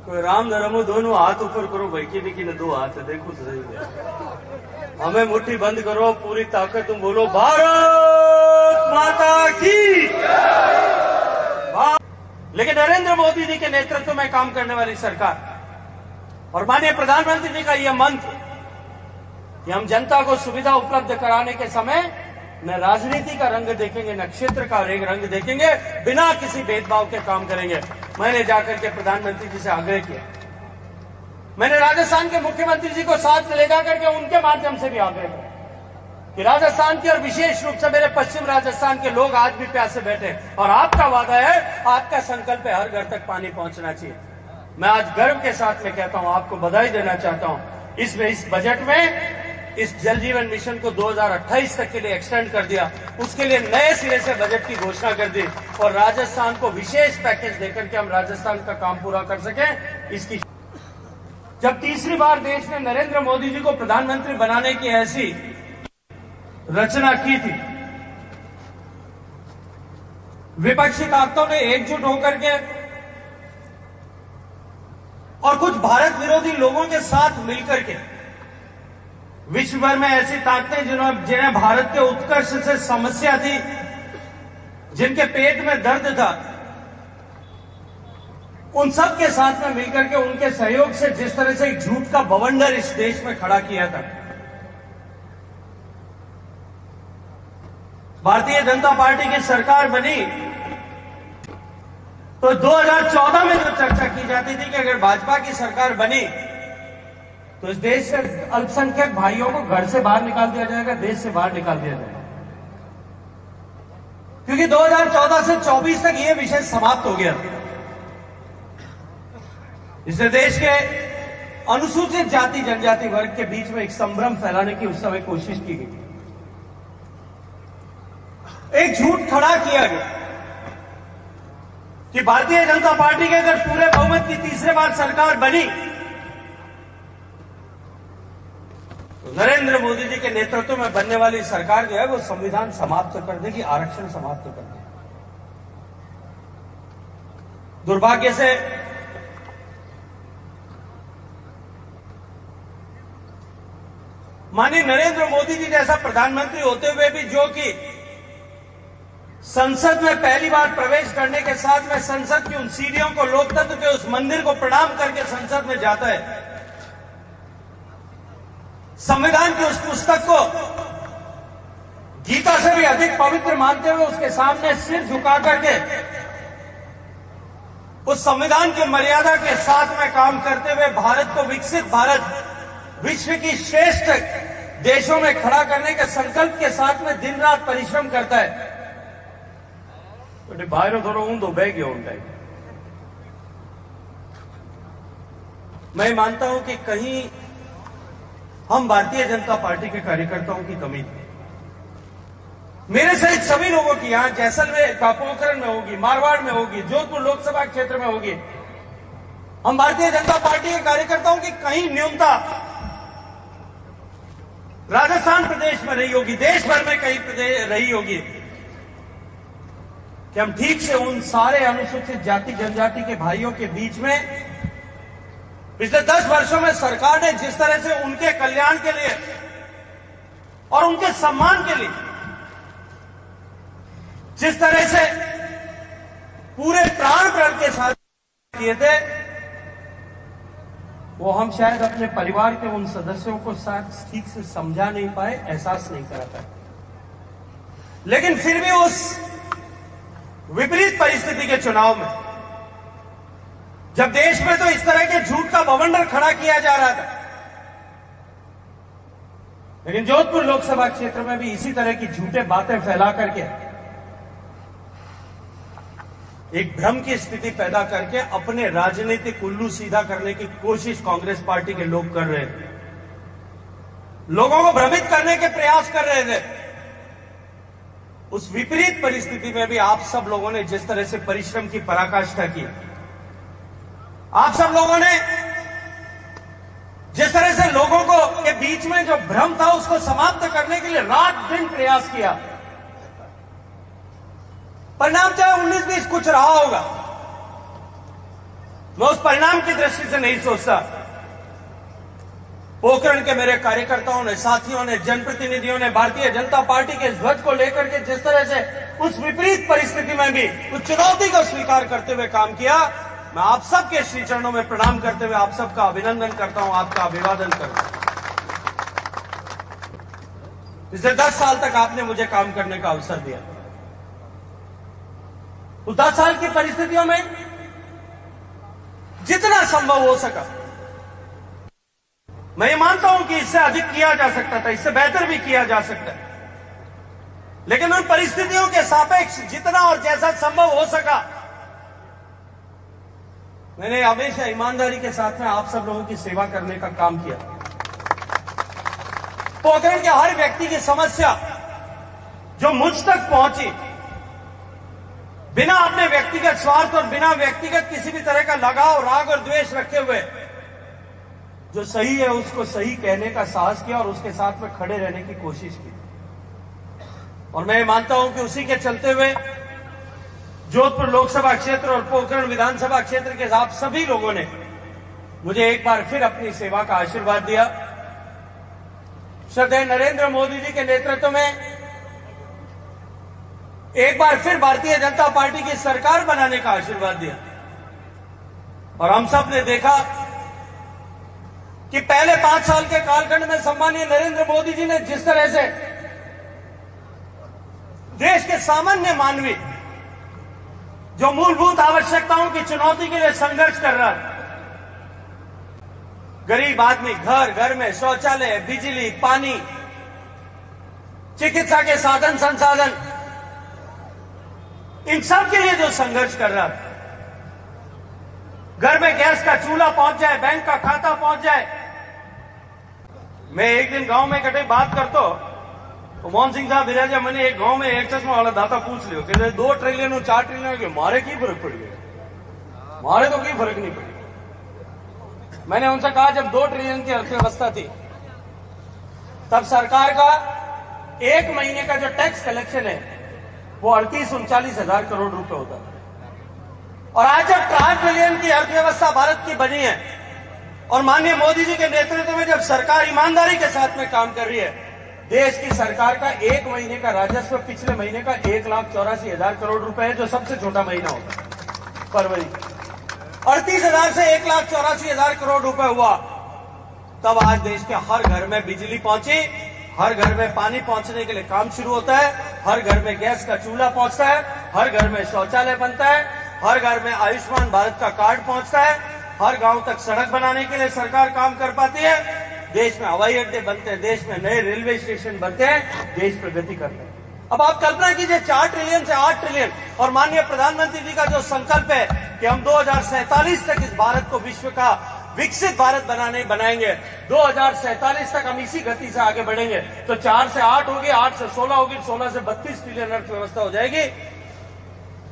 कोई राम धर्मो दोनों हाथ ऊपर करो भाई, की न दो हाथ है, देखो तो सही। हमें मुट्ठी बंद करो, पूरी ताकत तुम बोलो भारत माता की। लेकिन नरेंद्र मोदी जी के नेतृत्व में काम करने वाली सरकार और माननीय प्रधानमंत्री जी का यह मंत्र कि हम जनता को सुविधा उपलब्ध कराने के समय न राजनीति का रंग देखेंगे, न क्षेत्र का रंग देखेंगे, बिना किसी भेदभाव के काम करेंगे। मैंने जाकर के प्रधानमंत्री जी से आग्रह किया, मैंने राजस्थान के मुख्यमंत्री जी को साथ ले जाकर के उनके माध्यम से भी आग्रह किया कि राजस्थान के और विशेष रूप से मेरे पश्चिम राजस्थान के लोग आज भी प्यासे बैठे हैं और आपका वादा है, आपका संकल्प है हर घर तक पानी पहुंचना चाहिए। मैं आज गर्व के साथ में कहता हूं, आपको बधाई देना चाहता हूं। इस बजट में इस जल जीवन मिशन को 2028 तक के लिए एक्सटेंड कर दिया, उसके लिए नए सिरे से बजट की घोषणा कर दी और राजस्थान को विशेष पैकेज देकर के हम राजस्थान का काम पूरा कर सकें। इसकी जब तीसरी बार देश ने नरेंद्र मोदी जी को प्रधानमंत्री बनाने की ऐसी रचना की थी, विपक्षी ताकतों ने एकजुट होकर के और कुछ भारत विरोधी लोगों के साथ मिलकर के विश्व भर में ऐसी ताकतें जिन्हें भारत के उत्कर्ष से समस्या थी, जिनके पेट में दर्द था, उन सब के साथ में मिलकर के उनके सहयोग से जिस तरह से झूठ का बवंडर इस देश में खड़ा किया था, भारतीय जनता पार्टी की सरकार बनी तो 2014 में जो चर्चा की जाती थी कि अगर भाजपा की सरकार बनी तो इस देश से अल्पसंख्यक भाइयों को घर से बाहर निकाल दिया जाएगा, देश से बाहर निकाल दिया जाएगा, क्योंकि 2014 से 24 तक यह विषय समाप्त हो गया। इससे देश के अनुसूचित जाति जनजाति वर्ग के बीच में एक संभ्रम फैलाने की उस समय कोशिश की गई, एक झूठ खड़ा किया गया कि भारतीय जनता पार्टी के अगर पूरे बहुमत की तीसरे बार सरकार बनी तो नरेंद्र मोदी जी के नेतृत्व में बनने वाली सरकार जो है वो संविधान समाप्त कर देगी, आरक्षण समाप्त कर देगी। दुर्भाग्य से माननीय नरेंद्र मोदी जी जैसा प्रधानमंत्री होते हुए भी जो कि संसद में पहली बार प्रवेश करने के साथ में संसद की उन सीढ़ियों को, लोकतंत्र के उस मंदिर को प्रणाम करके संसद में जाता है, संविधान की उस पुस्तक को गीता से भी अधिक पवित्र मानते हुए उसके सामने सिर झुका करके उस संविधान की मर्यादा के साथ में काम करते हुए भारत को विकसित भारत, विश्व की श्रेष्ठ देशों में खड़ा करने के संकल्प के साथ में दिन रात परिश्रम करता है। तो बाहर थोड़ा ऊंधो बह गया उन टाइम। मैं मानता हूं कि कहीं हम भारतीय जनता पार्टी के कार्यकर्ताओं की कमी थी। मेरे सहित सभी लोगों की यहां जैसलमेर का पोखरण में होगी, मारवाड़ में होगी, जोधपुर लोकसभा क्षेत्र में होगी, हम भारतीय जनता पार्टी के कार्यकर्ताओं की कहीं न्यूनता राजस्थान प्रदेश में रही होगी, देश भर में कहीं रही होगी कि हम ठीक से उन सारे अनुसूचित जाति जनजाति के भाइयों के बीच में पिछले 10 वर्षों में सरकार ने जिस तरह से उनके कल्याण के लिए और उनके सम्मान के लिए जिस तरह से पूरे प्राण प्रण के साथ किए थे, वो हम शायद अपने परिवार के उन सदस्यों को साथ ठीक से समझा नहीं पाए, एहसास नहीं करा पाए। लेकिन फिर भी उस विपरीत परिस्थिति के चुनाव में जब देश में तो इस तरह के झूठ का बवंडर खड़ा किया जा रहा था, लेकिन जोधपुर लोकसभा क्षेत्र में भी इसी तरह की झूठे बातें फैला करके एक भ्रम की स्थिति पैदा करके अपने राजनीतिक उल्लू सीधा करने की कोशिश कांग्रेस पार्टी के लोग कर रहे थे, लोगों को भ्रमित करने के प्रयास कर रहे थे। उस विपरीत परिस्थिति में भी आप सब लोगों ने जिस तरह से परिश्रम की पराकाष्ठा की, आप सब लोगों ने जिस तरह से लोगों को के बीच में जो भ्रम था उसको समाप्त करने के लिए रात दिन प्रयास किया, परिणाम चाहे 19-20 कुछ रहा होगा, मैं उस परिणाम की दृष्टि से नहीं सोचता। पोखरण के मेरे कार्यकर्ताओं ने, साथियों ने, जनप्रतिनिधियों ने भारतीय जनता पार्टी के इस ध्वज को लेकर के जिस तरह से उस विपरीत परिस्थिति में भी उस चुनौती को स्वीकार करते हुए काम किया, मैं आप सबके श्री चरणों में प्रणाम करते हुए आप सबका अभिनंदन करता हूं, आपका अभिवादन करता हूं। पिछले 10 साल तक आपने मुझे काम करने का अवसर दिया। उस 10 साल की परिस्थितियों में जितना संभव हो सका, मैं ये मानता हूं कि इससे अधिक किया जा सकता था, इससे बेहतर भी किया जा सकता है, लेकिन उन परिस्थितियों के सापेक्ष जितना और जैसा संभव हो सका, मैंने हमेशा ईमानदारी के साथ में आप सब लोगों की सेवा करने का काम किया। पोखरण के हर व्यक्ति की समस्या जो मुझ तक पहुंची, बिना अपने व्यक्तिगत स्वार्थ और बिना व्यक्तिगत किसी भी तरह का लगाव, राग और द्वेष रखे हुए, जो सही है उसको सही कहने का साहस किया और उसके साथ में खड़े रहने की कोशिश की। और मैं मानता हूं कि उसी के चलते हुए जोधपुर लोकसभा क्षेत्र और पोखरण विधानसभा क्षेत्र के आप सभी लोगों ने मुझे एक बार फिर अपनी सेवा का आशीर्वाद दिया। श्रद्धेय नरेंद्र मोदी जी के नेतृत्व में एक बार फिर भारतीय जनता पार्टी की सरकार बनाने का आशीर्वाद दिया। और हम सब ने देखा कि पहले 5 साल के कालखंड में सम्मानीय नरेंद्र मोदी जी ने जिस तरह से देश के सामान्य मानवी जो मूलभूत आवश्यकताओं की चुनौती के लिए संघर्ष कर रहा है, गरीब आदमी घर घर में शौचालय, बिजली, पानी, चिकित्सा के साधन संसाधन, इन सब के लिए जो संघर्ष कर रहा है, घर में गैस का चूल्हा पहुंच जाए, बैंक का खाता पहुंच जाए। मैं एक दिन गांव में कटे बात करता तो मोहन सिंह साहब विराजा मैंने एक गांव में एक चश्मा वाला दाता पूछ लियो कि 2 ट्रिलियन और 4 ट्रिलियन के मारे की फर्क पड़ गया, मारे तो कोई फर्क नहीं पड़ी। मैंने उनसे कहा जब 2 ट्रिलियन की अर्थव्यवस्था थी तब सरकार का 1 महीने का जो टैक्स कलेक्शन है वो 38-39 हजार करोड़ रुपए होता है। और आज जब 4 ट्रिलियन की अर्थव्यवस्था भारत की बनी है और माननीय मोदी जी के नेतृत्व में जब सरकार ईमानदारी के साथ में काम कर रही है, देश की सरकार का 1 महीने का राजस्व पिछले महीने का 1,84,000 करोड़ रुपए है, जो सबसे छोटा महीना होता है फरवरी। 38,000 से 1,84,000 करोड़ रुपए हुआ, तब आज देश के हर घर में बिजली पहुंची, हर घर में पानी पहुंचने के लिए काम शुरू होता है, हर घर में गैस का चूल्हा पहुंचता है, हर घर में शौचालय बनता है, हर घर में आयुष्मान भारत का कार्ड पहुंचता है, हर गांव तक सड़क बनाने के लिए सरकार काम कर पाती है, देश में हवाई अड्डे बनते हैं, देश में नए रेलवे स्टेशन बनते हैं, देश प्रगति करते हैं। अब आप कल्पना कीजिए 4 ट्रिलियन से 8 ट्रिलियन और माननीय प्रधानमंत्री जी का जो संकल्प है कि हम 2047 तक इस भारत को विश्व का विकसित भारत बनाएंगे, 2047 तक हम इसी गति से आगे बढ़ेंगे, तो 4 से 8 होगी, 8 से 16 होगी, 16 से 32 ट्रिलियन अर्थव्यवस्था हो जाएगी।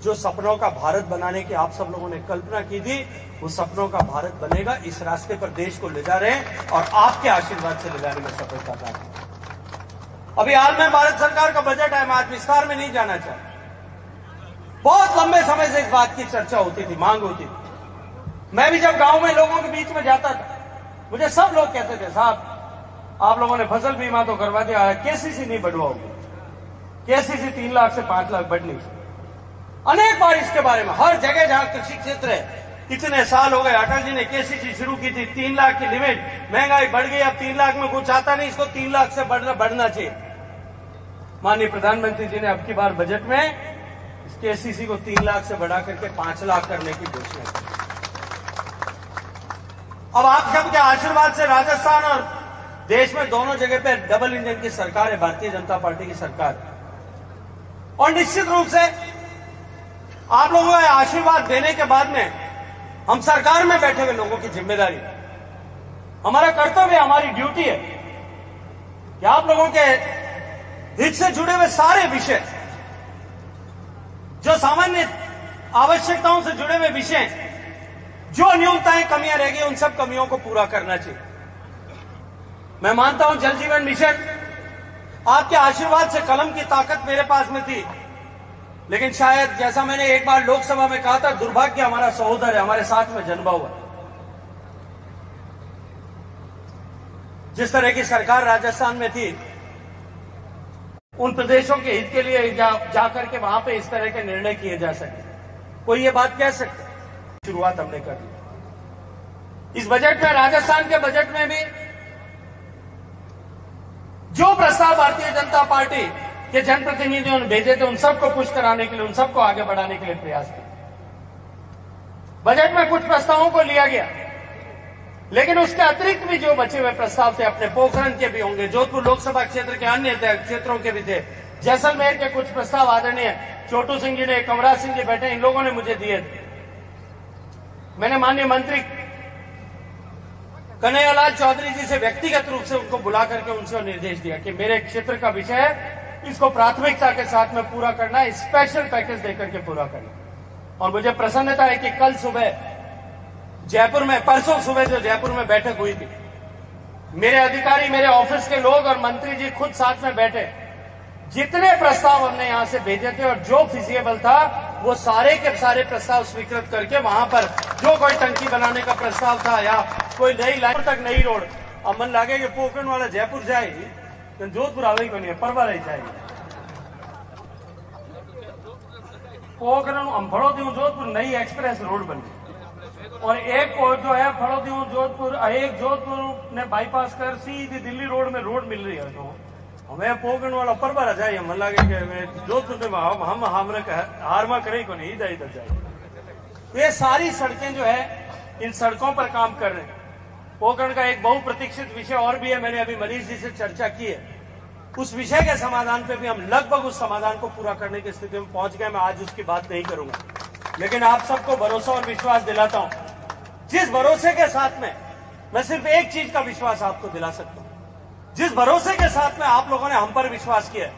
जो सपनों का भारत बनाने की आप सब लोगों ने कल्पना की थी, वो सपनों का भारत बनेगा। इस रास्ते पर देश को ले जा रहे हैं और आपके आशीर्वाद से ले जाने में सफलता पाते हैं। अभी हाल में भारत सरकार का बजट है, मैं आज विस्तार में नहीं जाना चाहता। बहुत लंबे समय से इस बात की चर्चा होती थी, मांग होती थी। मैं भी जब गांव में लोगों के बीच में जाता था, मुझे सब लोग कहते थे साहब आप लोगों ने फसल बीमा तो करवा दिया, केसीसी नहीं बढ़वाओगे, केसीसी 3 लाख से 5 लाख बढ़नी चाहिए। अनेक बार इसके बारे में हर जगह जहां कृषि क्षेत्र है, इतने साल हो गए, अटल जी ने केसीसी शुरू की थी, 3 लाख की लिमिट, महंगाई बढ़ गई, अब 3 लाख में कुछ आता नहीं, इसको 3 लाख से बढ़ना चाहिए। माननीय प्रधानमंत्री जी ने अब की बार बजट में इस केसीसी को 3 लाख से बढ़ा करके 5 लाख करने की घोषणा की। अब आप सबके आशीर्वाद से राजस्थान और देश में दोनों जगह पे डबल इंजन की सरकार है, भारतीय जनता पार्टी की सरकार। और निश्चित रूप से आप लोगों का आशीर्वाद देने के बाद में हम सरकार में बैठे हुए लोगों की जिम्मेदारी, हमारा कर्तव्य, हमारी ड्यूटी है कि आप लोगों के हित से जुड़े हुए सारे विषय, जो सामान्य आवश्यकताओं से जुड़े हुए विषय, जो न्यूनताएं कमियां रह गई, उन सब कमियों को पूरा करना चाहिए। मैं मानता हूं जल जीवन मिशन आपके आशीर्वाद से, कलम की ताकत मेरे पास में थी, लेकिन शायद जैसा मैंने एक बार लोकसभा में कहा था, दुर्भाग्य हमारा सहोदर है, हमारे साथ में जन्मा हुआ। जिस तरह की सरकार राजस्थान में थी, उन प्रदेशों के हित के लिए जाकर के वहां पे इस तरह के निर्णय किए जा सकते, कोई ये बात कह सकता? शुरुआत हमने कर दी। इस बजट में, राजस्थान के बजट में भी जो प्रस्ताव भारतीय जनता पार्टी के जनप्रतिनिधियों ने भेजे थे, उन सबको पुश कराने के लिए, उन सबको आगे बढ़ाने के लिए प्रयास किया। बजट में कुछ प्रस्तावों को लिया गया, लेकिन उसके अतिरिक्त भी जो बचे हुए प्रस्ताव थे, अपने पोखरण के भी होंगे, जोधपुर लोकसभा क्षेत्र के अन्य क्षेत्रों के भी थे, जैसलमेर के कुछ प्रस्ताव आदरणीय छोटू सिंह जी ने, कमराज सिंह जी बैठे, इन लोगों ने मुझे दिए थे। मैंने माननीय मंत्री कन्हैयालाल चौधरी जी से व्यक्तिगत रूप से उनको बुला करके उनसे निर्देश दिया कि मेरे क्षेत्र का विषय है, इसको प्राथमिकता के साथ में पूरा करना है, स्पेशल पैकेज देकर के पूरा करना। और मुझे प्रसन्नता है कि कल सुबह जयपुर में, परसों सुबह जो जयपुर में बैठक हुई थी, मेरे अधिकारी, मेरे ऑफिस के लोग और मंत्री जी खुद साथ में बैठे, जितने प्रस्ताव हमने यहां से भेजे थे और जो फिजिएबल था, वो सारे के सारे प्रस्ताव स्वीकृत करके वहां पर जो कोई टंकी बनाने का प्रस्ताव था या कोई नई लाइन तक नई रोड, अब मन लागे कि पोखरण वाला जयपुर जाएगी तो जोधपुर आवेगी को नहीं है, परवा रही जाएगी। पोखरण फड़ोदी जोधपुर नई एक्सप्रेस रोड बनी और एक जो है फड़ोदी जोधपुर, एक जोधपुर ने बाईपास कर सीधी दिल्ली रोड में रोड मिल रही है। तो हमें पोखरण वाला परवा रह जाए, मन लागे कि जोधपुर में हम हारमा करे को नहीं, इधर इधर जाए। ये सारी सड़कें जो है, इन सड़कों पर काम कर रहे हैं। पोखरण का एक बहुप्रतीक्षित विषय और भी है, मैंने अभी मनीष जी से चर्चा की है। उस विषय के समाधान पे भी हम लगभग उस समाधान को पूरा करने की स्थिति में पहुंच गए। मैं आज उसकी बात नहीं करूंगा, लेकिन आप सबको भरोसा और विश्वास दिलाता हूं। जिस भरोसे के साथ में, मैं सिर्फ एक चीज का विश्वास आपको दिला सकता हूं, जिस भरोसे के साथ में आप लोगों ने हम पर विश्वास किया,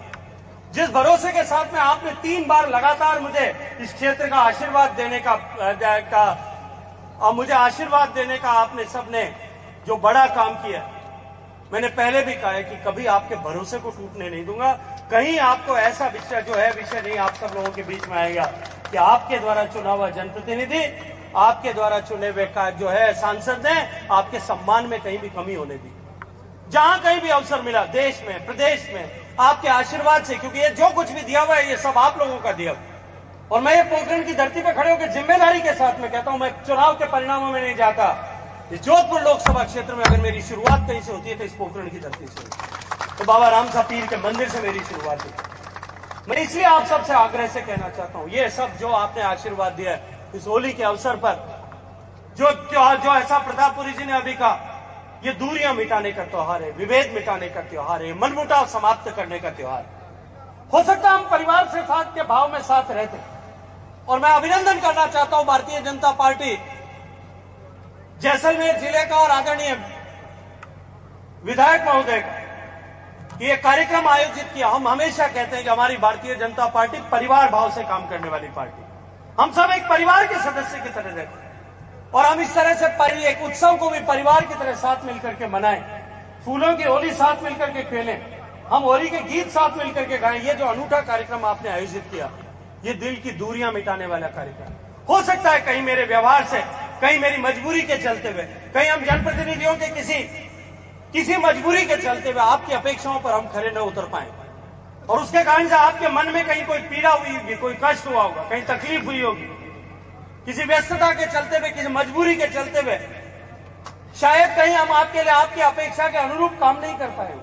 जिस भरोसे के साथ में आपने 3 बार लगातार मुझे इस क्षेत्र का आशीर्वाद देने का मुझे आशीर्वाद देने का आपने सबने जो बड़ा काम किया, मैंने पहले भी कहा है कि कभी आपके भरोसे को टूटने नहीं दूंगा। कहीं आपको ऐसा विषय नहीं आप सब लोगों के बीच में आएगा कि आपके द्वारा चुना हुआ जनप्रतिनिधि, आपके द्वारा चुने हुए जो है सांसद ने आपके सम्मान में कहीं भी कमी होने दी। जहां कहीं भी अवसर मिला, देश में, प्रदेश में, आपके आशीर्वाद से, क्योंकि ये जो कुछ भी दिया हुआ है ये सब आप लोगों का दिया। और मैं ये पोखरण की धरती पर खड़े होकर जिम्मेदारी के साथ में कहता हूं, मैं चुनाव के परिणामों में नहीं जाता। इस जोधपुर लोकसभा क्षेत्र में अगर मेरी शुरुआत कहीं से होती है तो इस पोखरण की धरती से, तो बाबा रामसा पीर के मंदिर से मेरी शुरुआत हुई। मैं इसलिए आप सबसे आग्रह से कहना चाहता हूं, ये सब जो आपने आशीर्वाद दिया इस होली के अवसर पर, जो ऐसा प्रतापपुरी जी ने अभी कहा, ये दूरियां मिटाने का त्योहार है, विभेद मिटाने का त्योहार है, मनमुटाव समाप्त करने का त्योहार। हो सकता है हम परिवार से साथ के भाव में साथ रहते, और मैं अभिनंदन करना चाहता हूं भारतीय जनता पार्टी जैसलमेर जिले का और आदरणीय विधायक महोदय का ये कार्यक्रम आयोजित किया। हम हमेशा कहते हैं कि हमारी भारतीय जनता पार्टी परिवार भाव से काम करने वाली पार्टी, हम सब एक परिवार के सदस्य की तरह रहते हैं और हम इस तरह से एक उत्सव को भी परिवार की तरह साथ मिलकर के मनाएं, फूलों की होली साथ मिलकर के खेलें, हम होली के गीत साथ मिलकर के गाएं। ये जो अनूठा कार्यक्रम आपने आयोजित किया, ये दिल की दूरियां मिटाने वाला कार्यक्रम। हो सकता है कहीं मेरे व्यवहार से, कहीं मेरी मजबूरी के चलते हुए, कहीं हम जनप्रतिनिधियों के किसी मजबूरी के चलते हुए आपकी अपेक्षाओं पर हम खरे न उतर पाए, और उसके कारण से आपके मन में कहीं कोई पीड़ा हुई होगी, कोई कष्ट हुआ होगा, कहीं तकलीफ हुई होगी, किसी व्यस्तता के चलते हुए, किसी मजबूरी के चलते हुए शायद कहीं हम आपके लिए आपकी अपेक्षा के अनुरूप काम नहीं कर पाए।